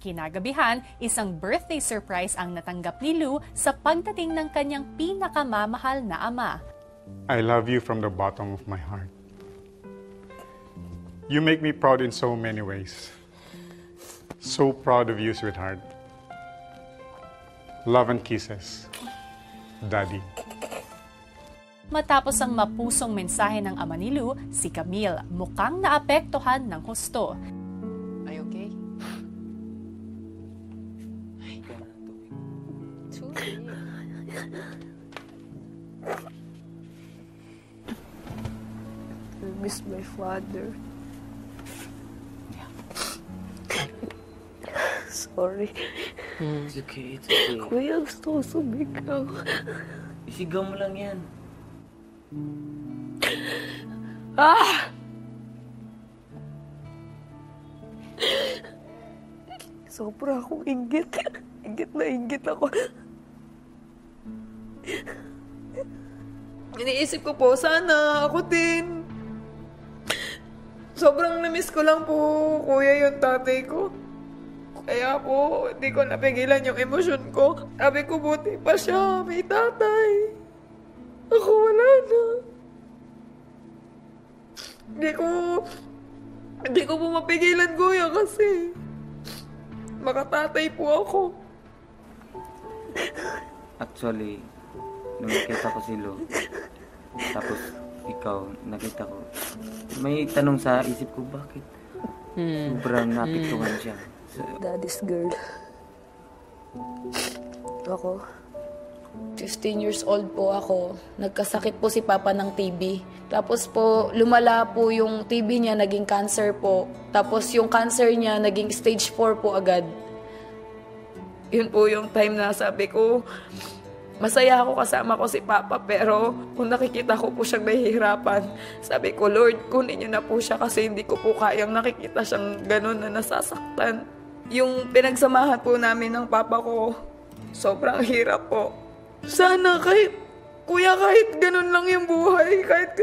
Kinagabihan, isang birthday surprise ang natanggap ni Lou sa pagdating ng kanyang pinakamamahal na ama. I love you from the bottom of my heart. You make me proud in so many ways. So proud of you, sweetheart. Love and kisses, Daddy. Matapos ang mapusong mensahe ng ama ni Lou, si Camille mukhang naapektuhan ng husto. Are you okay? Ay, gano'n ang tubig. I miss my father. Sorry. It's okay, it's okay. Kuya, gusto ko sumigaw. Isigaw mo lang yan. Ah! Sobra akong inggit. Inggit na inggit ako. Iniisip ko po, sana ako din. Sobrang namiss ko lang po, kuya, yung tatay ko. Kaya po, di ko napigilan yung emosyon ko. Sabi ko, buti pa siya, may tatay. Ako wala na. Hindi ko po mapigilan, kuya, kasi makatatay po ako. Actually, nung nakita ko si Lou, tapos ikaw, nakita ko, may tanong sa isip ko, bakit sobrang napiktuhan siya? Daddy's girl. Ako, 15 years old po ako. Nagkasakit po si Papa ng TB. Tapos po, lumala po yung TB niya, naging cancer po. Tapos yung cancer niya, naging stage 4 po agad. Yun po yung time na sabi ko, masaya ako kasama ko si Papa, pero kung nakikita ko po siyang nahihirapan, sabi ko, Lord, kunin niyo na po siya kasi hindi ko po kayang nakikita siyang ganun na nasasaktan. Yung pinagsamahan po namin ng Papa ko, sobrang hirap po. Sana kahit, kuya, kahit ganun lang yung buhay, kahit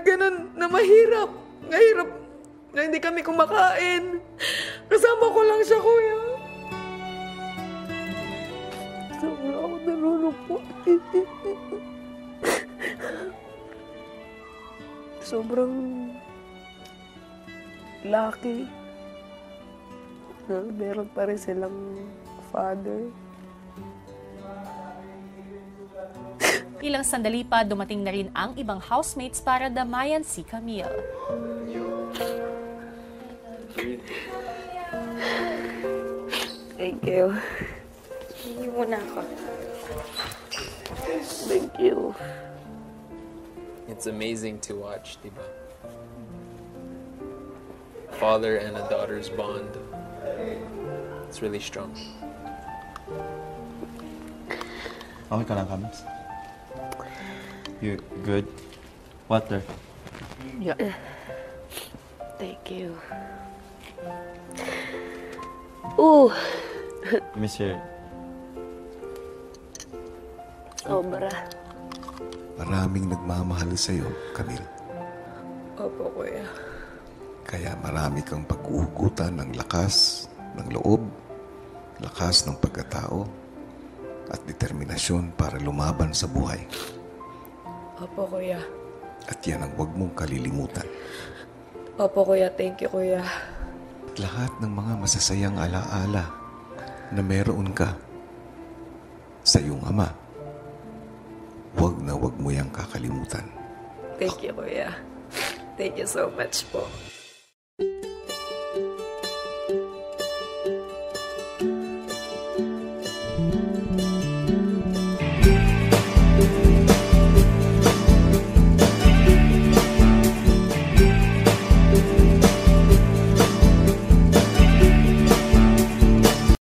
ganun na mahirap na hindi kami kumakain. Kasama ko lang siya, kuya. Sobra ako nalulungkot. Sobrang lucky na meron pa rin silang father. Ilang sandali pa, dumating na rin ang ibang housemates para damayan si Camille. Thank you. Hindi muna ako. Thank you. It's amazing to watch, diba? Father and a daughter's bond. It's really strong. Okay ka lang, Kams? You good? Water? Yeah. Thank you. Ooh. Miss you. Sobra. Maraming nagmamahal sa'yo, Camille. Opo, kuya. Kaya marami kang pag-uugutan ng lakas ng loob, lakas ng pagkatao, at determinasyon para lumaban sa buhay. Opo, kuya. At yan ang huwag mong kalilimutan. Opo, kuya. Thank you, kuya. At lahat ng mga masasayang alaala na meron ka sa iyong ama, huwag na huwag mo yang kakalimutan. Thank you, kuya. Thank you so much po.